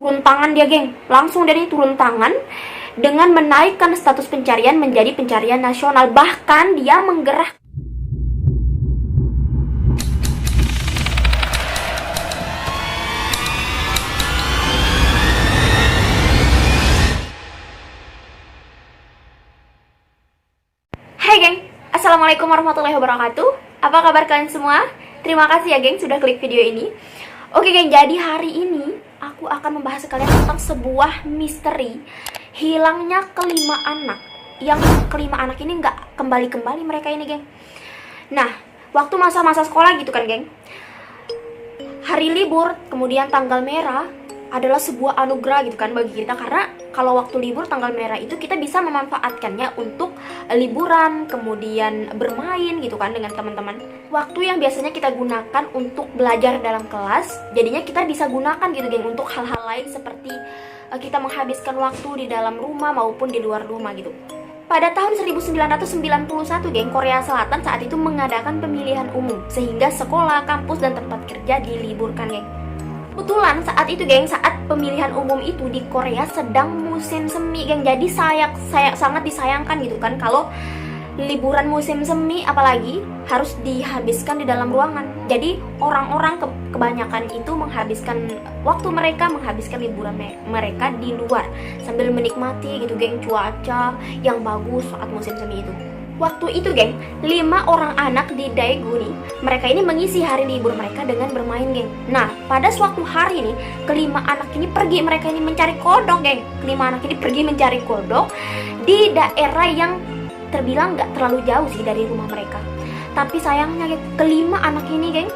Turun tangan dia, geng. Langsung dari turun tangan dengan menaikkan status pencarian menjadi pencarian nasional. Bahkan dia menggerak. Hai geng, Assalamualaikum warahmatullahi wabarakatuh. Apa kabar kalian semua? Terima kasih ya geng sudah klik video ini. Oke geng, jadi hari ini aku akan membahas kalian tentang sebuah misteri hilangnya kelima anak. Yang kelima anak ini nggak kembali-kembali mereka ini geng. Nah, waktu masa-masa sekolah gitu kan geng, hari libur, kemudian tanggal merah adalah sebuah anugerah gitu kan bagi kita, karena kalau waktu libur tanggal merah itu kita bisa memanfaatkannya untuk liburan, kemudian bermain gitu kan dengan teman-teman. Waktu yang biasanya kita gunakan untuk belajar dalam kelas, jadinya kita bisa gunakan gitu geng untuk hal-hal lain seperti kita menghabiskan waktu di dalam rumah maupun di luar rumah gitu. Pada tahun 1991 geng, Korea Selatan saat itu mengadakan pemilihan umum sehingga sekolah, kampus, dan tempat kerja diliburkan geng. Kebetulan saat itu geng, saat pemilihan umum itu di Korea sedang musim semi geng. Jadi sangat disayangkan gitu kan kalau liburan musim semi apalagi harus dihabiskan di dalam ruangan. Jadi orang-orang kebanyakan itu menghabiskan waktu mereka, menghabiskan liburan mereka di luar sambil menikmati gitu geng cuaca yang bagus saat musim semi itu. Waktu itu geng, 5 orang anak di Daegu nih, mereka ini mengisi hari libur mereka dengan bermain geng. Nah, pada suatu hari nih, kelima anak ini pergi, mereka ini mencari kodok geng. Kelima anak ini pergi mencari kodok di daerah yang terbilang nggak terlalu jauh sih dari rumah mereka. Tapi sayangnya geng, kelima anak ini geng,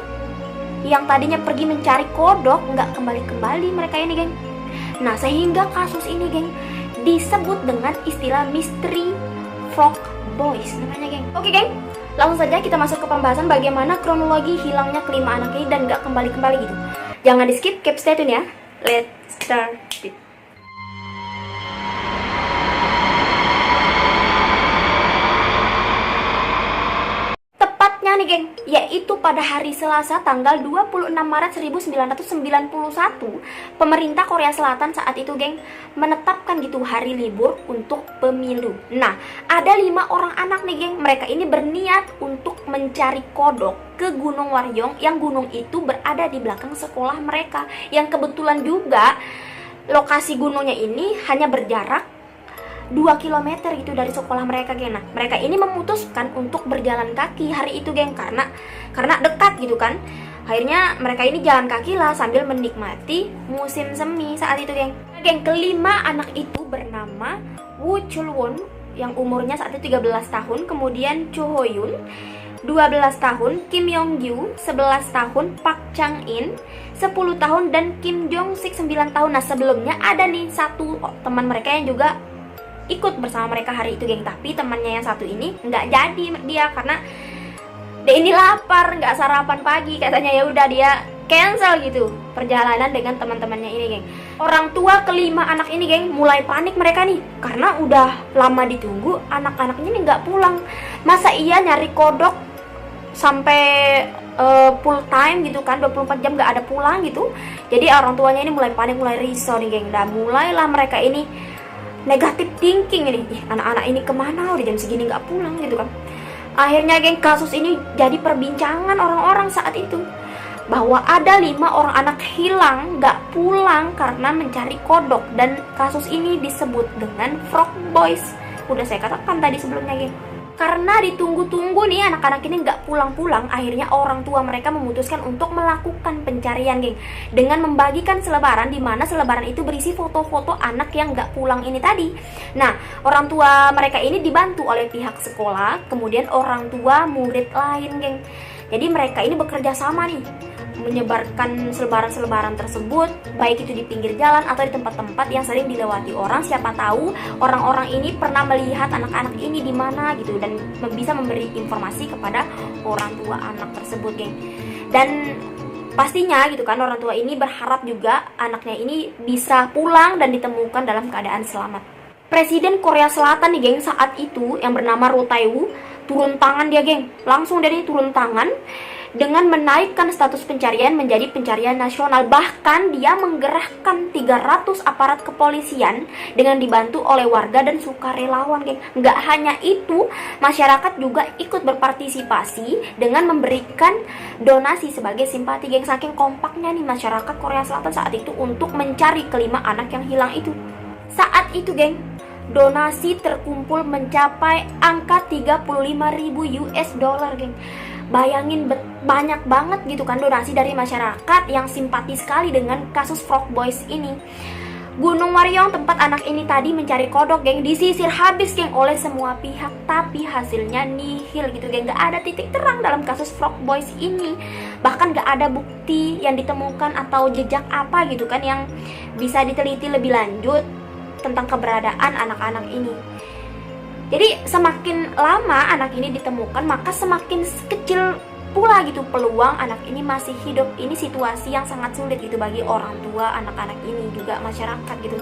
yang tadinya pergi mencari kodok nggak kembali-kembali mereka ini geng. Nah, sehingga kasus ini geng disebut dengan istilah misteri Frog Boys namanya geng. Oke geng, langsung saja kita masuk ke pembahasan bagaimana kronologi hilangnya kelima anak ini dan nggak kembali-kembali gitu. Jangan di skip, keep stay tune ya. Let's start it. Tepatnya nih geng, yaitu pada hari Selasa tanggal 26 Maret 1991, pemerintah Korea Selatan saat itu geng menetapkan gitu hari libur untuk pemilu. Nah, ada 5 orang anak nih geng, mereka ini berniat untuk mencari kodok ke Gunung Waryong, yang gunung itu berada di belakang sekolah mereka, yang kebetulan juga lokasi gunungnya ini hanya berjarak 2 km gitu dari sekolah mereka geng. Nah, mereka ini memutuskan untuk berjalan kaki hari itu geng, karena dekat gitu kan. Akhirnya mereka ini jalan kaki lah sambil menikmati musim semi saat itu geng. Nah, geng, kelima anak itu bernama Woo Chul-won yang umurnya saat itu 13 tahun, kemudian Cho Ho-yun 12 tahun, Kim Yong-gyu 11 tahun, Park Chang-in 10 tahun, dan Kim Jong-sik 9 tahun. Nah, sebelumnya ada nih satu teman mereka yang juga ikut bersama mereka hari itu geng, tapi temannya yang satu ini nggak jadi dia karena dia ini lapar, nggak sarapan pagi katanya. Ya udah dia cancel gitu perjalanan dengan teman-temannya ini geng. Orang tua kelima anak ini geng mulai panik mereka nih karena udah lama ditunggu anak-anaknya ini nggak pulang. Masa iya nyari kodok sampai full time gitu kan, 24 jam nggak ada pulang gitu. Jadi orang tuanya ini mulai panik, mulai risau nih geng, dan mulailah mereka ini negatif thinking ini, anak-anak ini kemana udah jam segini nggak pulang gitu kan. Akhirnya geng, kasus ini jadi perbincangan orang-orang saat itu, bahwa ada 5 orang anak hilang nggak pulang karena mencari kodok, dan kasus ini disebut dengan Frog Boys. Udah saya katakan tadi sebelumnya geng. Karena ditunggu-tunggu nih anak-anak ini nggak pulang-pulang, akhirnya orang tua mereka memutuskan untuk melakukan pencarian geng, dengan membagikan selebaran, di mana selebaran itu berisi foto-foto anak yang nggak pulang ini tadi. Nah, orang tua mereka ini dibantu oleh pihak sekolah, kemudian orang tua murid lain geng. Jadi mereka ini bekerja sama nih menyebarkan selebaran-selebaran tersebut, baik itu di pinggir jalan atau di tempat-tempat yang sering dilewati orang. Siapa tahu orang-orang ini pernah melihat anak-anak ini di mana gitu, dan bisa memberi informasi kepada orang tua anak tersebut geng. Dan pastinya gitu kan, orang tua ini berharap juga anaknya ini bisa pulang dan ditemukan dalam keadaan selamat. Presiden Korea Selatan nih geng saat itu yang bernama Roh Tae-woo turun tangan dia geng, langsung dari turun tangan dengan menaikkan status pencarian menjadi pencarian nasional. Bahkan dia menggerahkan 300 aparat kepolisian dengan dibantu oleh warga dan sukarelawan, geng. Nggak hanya itu, masyarakat juga ikut berpartisipasi dengan memberikan donasi sebagai simpati, geng. Saking kompaknya nih masyarakat Korea Selatan saat itu untuk mencari kelima anak yang hilang itu. Saat itu, geng, donasi terkumpul mencapai angka 35.000 US dollar, geng. Bayangin banyak banget gitu kan donasi dari masyarakat yang simpati sekali dengan kasus Frog Boys ini. Gunung Waryong, tempat anak ini tadi mencari kodok, geng, disisir habis, geng, oleh semua pihak. Tapi hasilnya nihil gitu, geng. Gak ada titik terang dalam kasus Frog Boys ini. Bahkan gak ada bukti yang ditemukan atau jejak apa gitu kan yang bisa diteliti lebih lanjut tentang keberadaan anak-anak ini. Jadi semakin lama anak ini ditemukan, maka semakin kecil pula gitu peluang anak ini masih hidup. Ini situasi yang sangat sulit gitu bagi orang tua anak-anak ini, juga masyarakat gitu.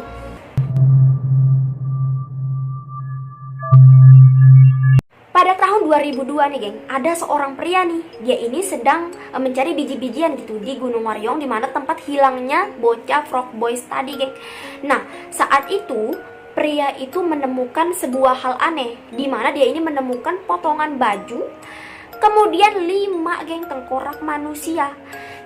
Pada tahun 2002 nih, geng, ada seorang pria nih, dia ini sedang mencari biji-bijian gitu di Gunung Waryong, di mana tempat hilangnya bocah Frog Boys tadi, geng. Nah, saat itu pria itu menemukan sebuah hal aneh, di mana dia ini menemukan potongan baju, kemudian 5, geng, tengkorak manusia.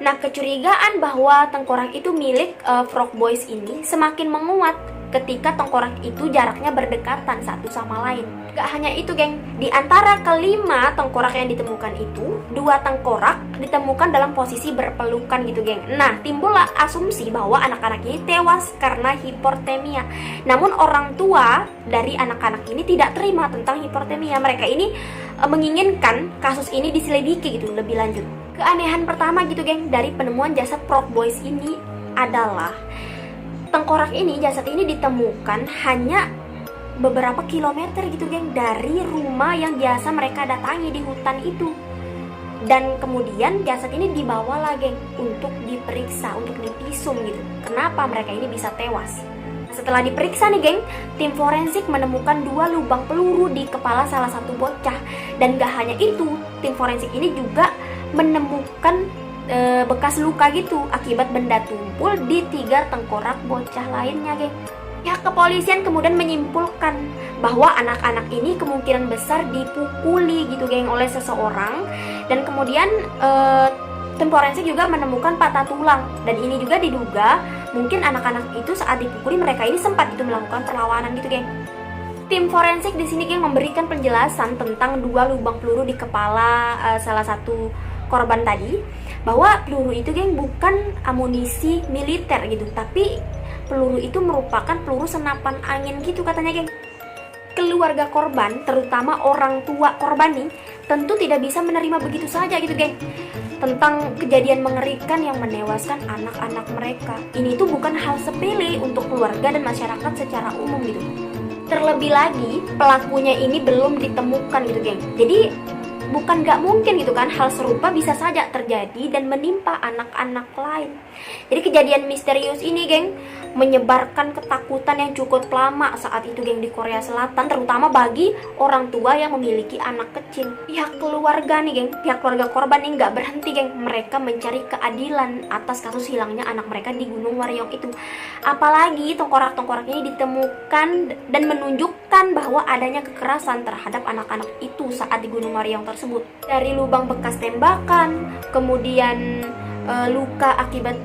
Nah, kecurigaan bahwa tengkorak itu milik Frog Boys ini semakin menguat ketika tengkorak itu jaraknya berdekatan satu sama lain. Gak hanya itu, geng, di antara kelima tengkorak yang ditemukan itu, 2 tengkorak ditemukan dalam posisi berpelukan gitu, geng. Nah, timbullah asumsi bahwa anak-anak ini tewas karena hipotermia. Namun orang tua dari anak-anak ini tidak terima tentang hipotermia. Mereka ini menginginkan kasus ini diselidiki gitu lebih lanjut. Keanehan pertama gitu, geng, dari penemuan jasad Frog Boys ini adalah tengkorak ini, jasad ini ditemukan hanya beberapa kilometer gitu, geng, dari rumah yang biasa mereka datangi di hutan itu. Dan kemudian jasad ini dibawa lagi, geng, untuk diperiksa, untuk divisum gitu. Kenapa mereka ini bisa tewas? Setelah diperiksa nih, geng, tim forensik menemukan 2 lubang peluru di kepala salah satu bocah. Dan gak hanya itu, tim forensik ini juga menemukan bekas luka gitu akibat benda tumpul di 3 tengkorak bocah lainnya, geng. Pihak kepolisian kemudian menyimpulkan bahwa anak-anak ini kemungkinan besar dipukuli gitu, geng, oleh seseorang. Dan kemudian tim forensik juga menemukan patah tulang, dan ini juga diduga mungkin anak-anak itu saat dipukuli mereka ini sempat itu melakukan perlawanan gitu, geng. Tim forensik di sini, geng, memberikan penjelasan tentang 2 lubang peluru di kepala salah satu korban tadi, bahwa peluru itu, geng, bukan amunisi militer gitu, tapi peluru itu merupakan peluru senapan angin gitu katanya, geng. Keluarga korban, terutama orang tua korban nih, tentu tidak bisa menerima begitu saja gitu, geng, tentang kejadian mengerikan yang menewaskan anak-anak mereka. Ini tuh bukan hal sepele untuk keluarga dan masyarakat secara umum gitu. Terlebih lagi pelakunya ini belum ditemukan gitu, geng. Jadi bukan gak mungkin gitu kan hal serupa bisa saja terjadi dan menimpa anak-anak lain. Jadi kejadian misterius ini, geng, menyebarkan ketakutan yang cukup lama saat itu, geng, di Korea Selatan, terutama bagi orang tua yang memiliki anak kecil. Pihak keluarga nih, geng, pihak keluarga korban ini gak berhenti, geng. Mereka mencari keadilan atas kasus hilangnya anak mereka di Gunung Waryong itu. Apalagi tengkorak-tengkorak ini ditemukan dan menunjukkan bahwa adanya kekerasan terhadap anak-anak itu saat di Gunung Waryong tersebut. Dari lubang bekas tembakan, kemudian luka akibat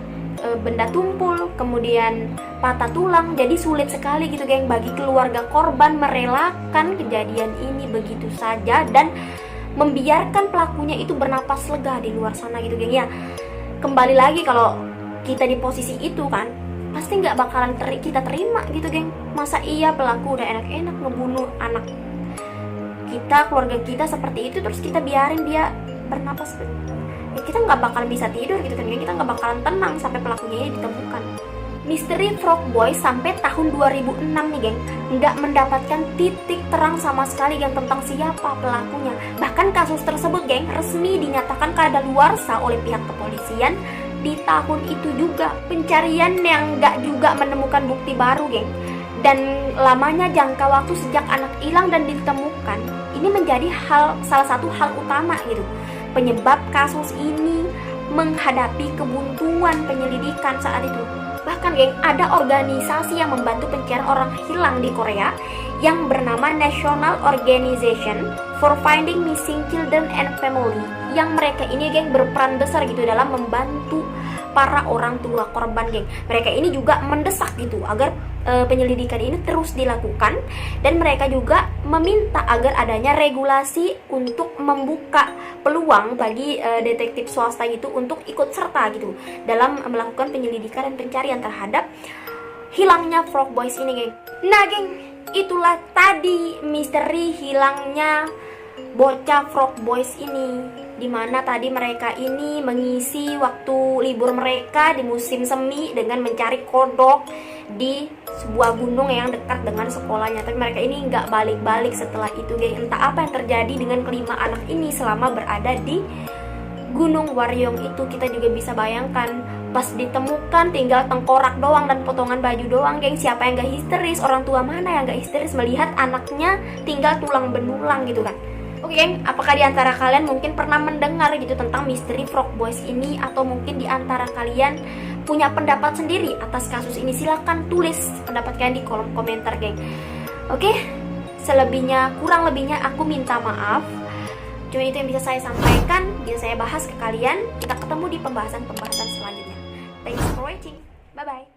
benda tumpul, kemudian patah tulang. Jadi sulit sekali gitu, geng, bagi keluarga korban merelakan kejadian ini begitu saja dan membiarkan pelakunya itu bernapas lega di luar sana gitu, geng. Ya, kembali lagi kalau kita di posisi itu kan pasti nggak bakalan kita terima gitu, geng. Masa iya pelaku udah enak-enak ngebunuh anak kita, keluarga kita seperti itu, terus kita biarin dia bernapas? Ya, kita nggak bakalan bisa tidur gitu kan, kita nggak bakalan tenang sampai pelakunya ini ditemukan. Misteri Frog Boys sampai tahun 2006 nih, geng, nggak mendapatkan titik terang sama sekali, geng, tentang siapa pelakunya. Bahkan kasus tersebut, geng, resmi dinyatakan kadaluarsa oleh pihak kepolisian di tahun itu juga. Pencarian yang nggak juga menemukan bukti baru, geng, dan lamanya jangka waktu sejak anak hilang dan ditemukan ini menjadi salah satu hal utama gitu penyebab kasus ini menghadapi kebuntuan penyelidikan saat itu. Bahkan geng, ada organisasi yang membantu pencarian orang hilang di Korea yang bernama National Organization for Finding Missing Children and Family, yang mereka ini geng berperan besar gitu dalam membantu para orang tua korban geng. Mereka ini juga mendesak gitu agar penyelidikan ini terus dilakukan, dan mereka juga meminta agar adanya regulasi untuk membuka peluang bagi detektif swasta gitu untuk ikut serta gitu dalam melakukan penyelidikan dan pencarian terhadap hilangnya Frog Boys ini geng. Nah geng, itulah tadi misteri hilangnya bocah Frog Boys ini, dimana tadi mereka ini mengisi waktu libur mereka di musim semi dengan mencari kodok di sebuah gunung yang dekat dengan sekolahnya. Tapi mereka ini nggak balik-balik setelah itu geng. Entah apa yang terjadi dengan kelima anak ini selama berada di Gunung Waryong itu. Kita juga bisa bayangkan pas ditemukan tinggal tengkorak doang dan potongan baju doang geng. Siapa yang gak histeris? Orang tua mana yang gak histeris melihat anaknya tinggal tulang benulang gitu kan. Oke geng, apakah di antara kalian mungkin pernah mendengar gitu tentang misteri Frog Boys ini, atau mungkin di antara kalian punya pendapat sendiri atas kasus ini? Silahkan tulis pendapat kalian di kolom komentar geng. Oke, selebihnya, kurang lebihnya aku minta maaf. Cuma itu yang bisa saya sampaikan, bisa saya bahas ke kalian. Kita ketemu di pembahasan-pembahasan selanjutnya. Thanks for watching, bye bye.